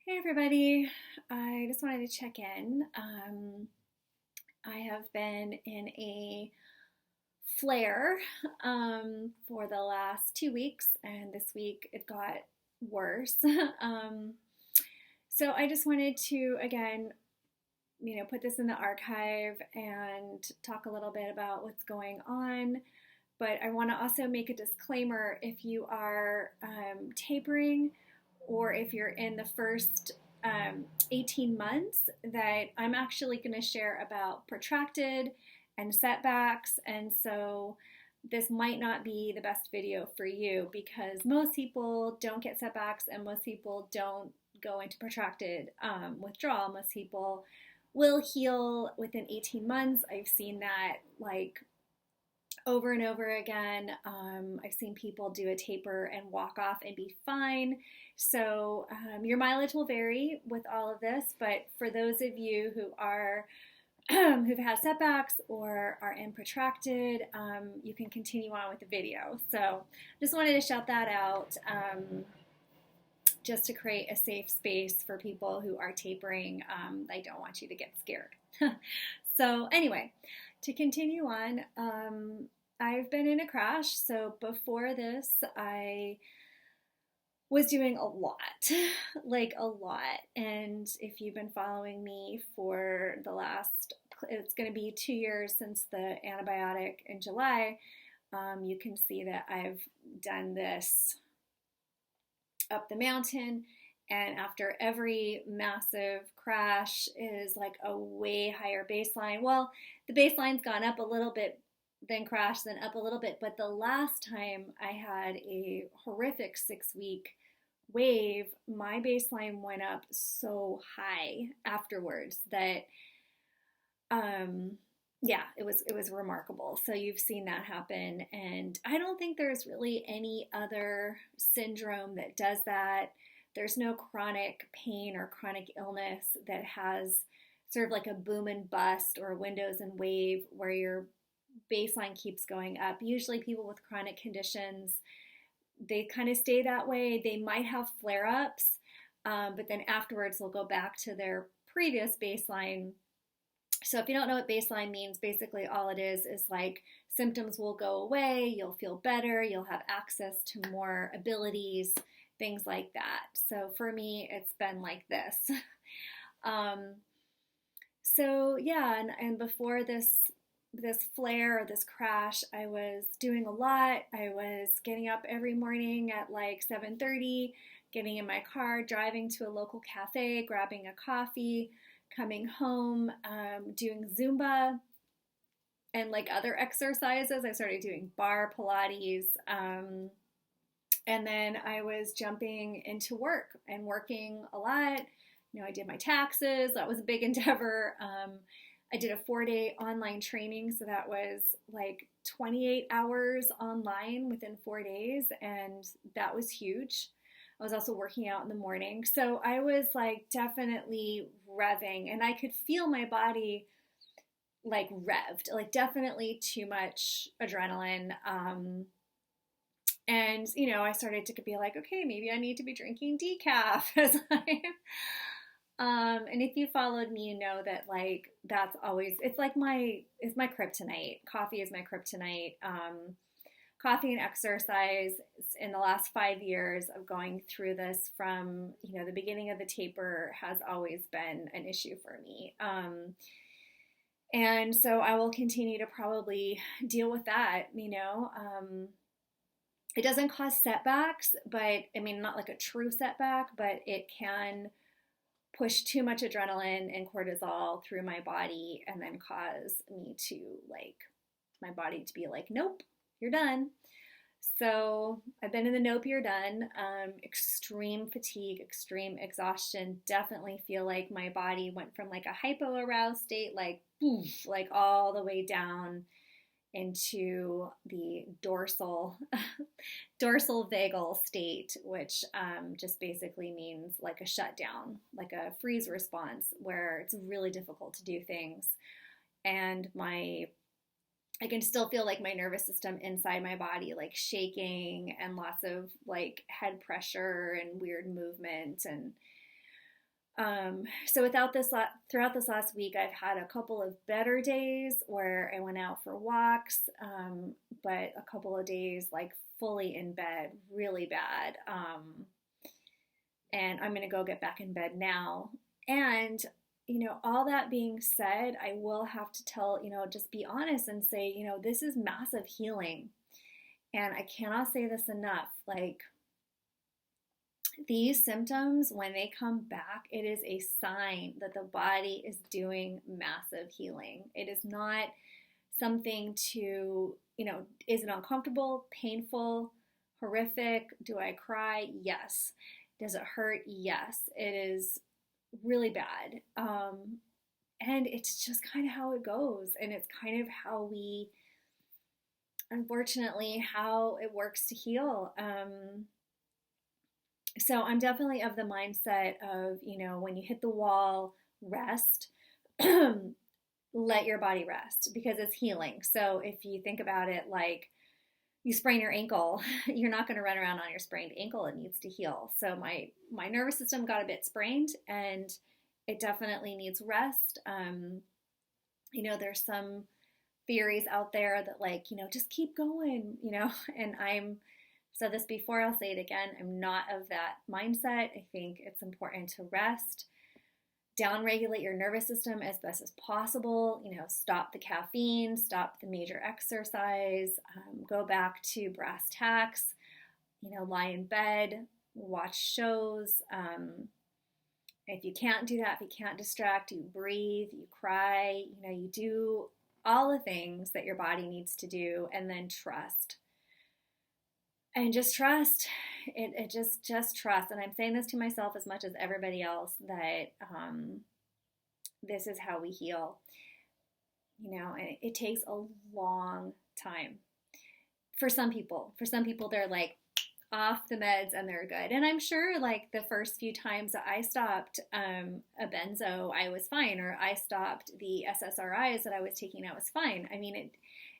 Hey everybody, I just wanted to check in. I have been in a flare for the last 2 weeks, and this week it got worse. um, so I just wanted to, again, put this in the archive and talk a little bit about what's going on. But I want to also make a disclaimer if you are tapering or if you're in the first 18 months, that I'm actually going to share about protracted and setbacks. And so this might not be the best video for you because most people don't get setbacks and most people don't go into protracted withdrawal. Most people will heal within 18 months. I've seen that over and over again. I've seen people do a taper and walk off and be fine. So your mileage will vary with all of this, but for those of you who are who've had setbacks or are in protracted, you can continue on with the video. So just wanted to shout that out, just to create a safe space for people who are tapering. I don't want you to get scared. So anyway, to continue on, I've been in a crash. So before this, I was doing a lot, like a lot. And if you've been following me for the last, it's going to be 2 years since the antibiotic in July, you can see that I've done this up the mountain. And after every massive crash is like a way higher baseline. Well, the baseline's gone up a little bit, then crashed, then up a little bit. But the last time I had a horrific 6-week wave, my baseline went up so high afterwards that, yeah, it was remarkable. So you've seen that happen. And I don't think there's really any other syndrome that does that. There's no chronic pain or chronic illness that has sort of like a boom and bust or windows and wave where your baseline keeps going up. Usually people with chronic conditions, they kind of stay that way. They might have flare-ups, but then afterwards they'll go back to their previous baseline. So if you don't know what baseline means, basically all it is like symptoms will go away, you'll feel better, you'll have access to more abilities, things like that. So for me, it's been like this. So yeah, and before this flare or this crash, I was doing a lot. I was getting up every morning at like 7:30, getting in my car, driving to a local cafe, grabbing a coffee, coming home, doing Zumba and like other exercises. I started doing bar Pilates, and then I was jumping into work and working a lot. I did my taxes. That was a big endeavor. I did a 4-day online training. So that was like 28 hours online within 4 days. And that was huge. I was also working out in the morning. So I was like definitely revving, and I could feel my body like revved, like definitely too much adrenaline. And, I started to be like, okay, maybe I need to be drinking decaf as and if you followed me, you know that like, that's always, it's my kryptonite. Coffee is my kryptonite. Coffee and exercise in the last 5 years of going through this from, the beginning of the taper has always been an issue for me. And so I will continue to probably deal with that, It doesn't cause setbacks, but not like a true setback, but it can push too much adrenaline and cortisol through my body and then cause me to my body to be like, nope, you're done. So I've been in the nope, you're done. Extreme fatigue, extreme exhaustion. Definitely feel like my body went from like a hypo-aroused state, like poof, like all the way down into the dorsal vagal state, which just basically means like a shutdown, like a freeze response where it's really difficult to do things. And I can still feel like my nervous system inside my body like shaking and lots of like head pressure and weird movement. And So throughout this last week, I've had a couple of better days where I went out for walks, but a couple of days like fully in bed, really bad. And I'm going to go get back in bed now. And, all that being said, I will have to tell, just be honest and say, this is massive healing. And I cannot say this enough. Like, these symptoms, when they come back, it is a sign that the body is doing massive healing. It is not something to, is it uncomfortable, painful, horrific? Do I cry? Yes. Does it hurt? Yes. It is really bad. And it's just kind of how it goes. And it's kind of how unfortunately, how it works to heal. So I'm definitely of the mindset of, when you hit the wall, rest, let your body rest because it's healing. So if you think about it like you sprain your ankle, you're not going to run around on your sprained ankle. It needs to heal. So my nervous system got a bit sprained and it definitely needs rest. There's some theories out there that like, just keep going, and I'm said this before, I'll say it again. I'm not of that mindset. I think it's important to rest, downregulate your nervous system as best as possible. Stop the caffeine, stop the major exercise, go back to brass tacks, lie in bed, watch shows. If you can't do that, if you can't distract, you breathe, you cry, you do all the things that your body needs to do, and then trust. And just trust. It just trust. And I'm saying this to myself as much as everybody else that this is how we heal. And it takes a long time. For some people, they're like off the meds and they're good. And I'm sure like the first few times that I stopped a benzo, I was fine, or I stopped the SSRIs that I was taking, I was fine. I mean,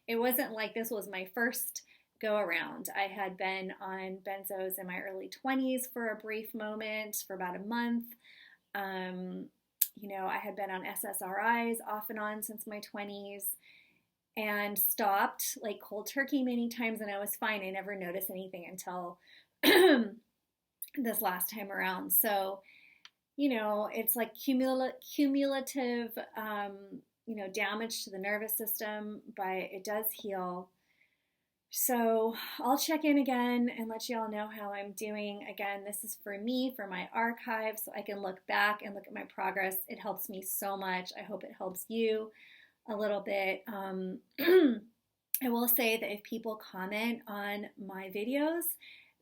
it wasn't like this was my first go around. I had been on benzos in my early 20s for a brief moment, for about a month. I had been on SSRIs off and on since my 20s and stopped like cold turkey many times, and I was fine. I never noticed anything until this last time around. So, it's like cumulative, damage to the nervous system, but it does heal. So I'll check in again and let you all know how I'm doing. Again, this is for me, for my archive, so I can look back and look at my progress. It helps me so much. I hope it helps you a little bit. I will say that if people comment on my videos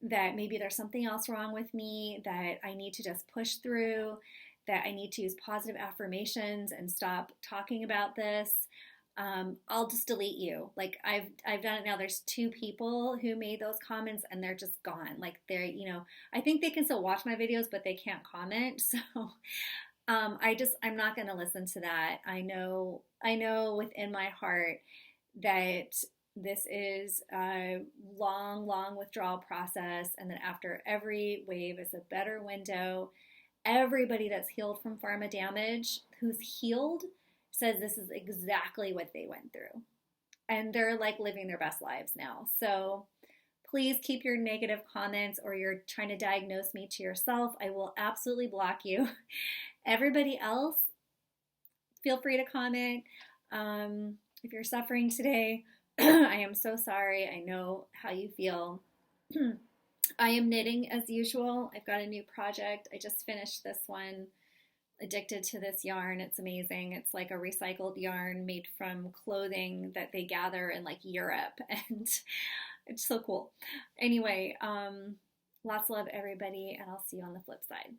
that maybe there's something else wrong with me, that I need to just push through, that I need to use positive affirmations and stop talking about this, I'll just delete you. Like I've done it now. There's 2 people who made those comments and they're just gone. Like they're, I think they can still watch my videos, but they can't comment. So, I'm not going to listen to that. I know within my heart that this is a long, long withdrawal process. And that after every wave is a better window. Everybody that's healed from pharma damage, who's healed, says this is exactly what they went through. And they're like living their best lives now. So please keep your negative comments, or you're trying to diagnose me to yourself. I will absolutely block you. Everybody else, feel free to comment. If you're suffering today, I am so sorry. I know how you feel. I am knitting as usual. I've got a new project. I just finished this one. Addicted to this yarn. It's amazing. It's like a recycled yarn made from clothing that they gather in like Europe, and it's so cool. Anyway, lots of love everybody, and I'll see you on the flip side.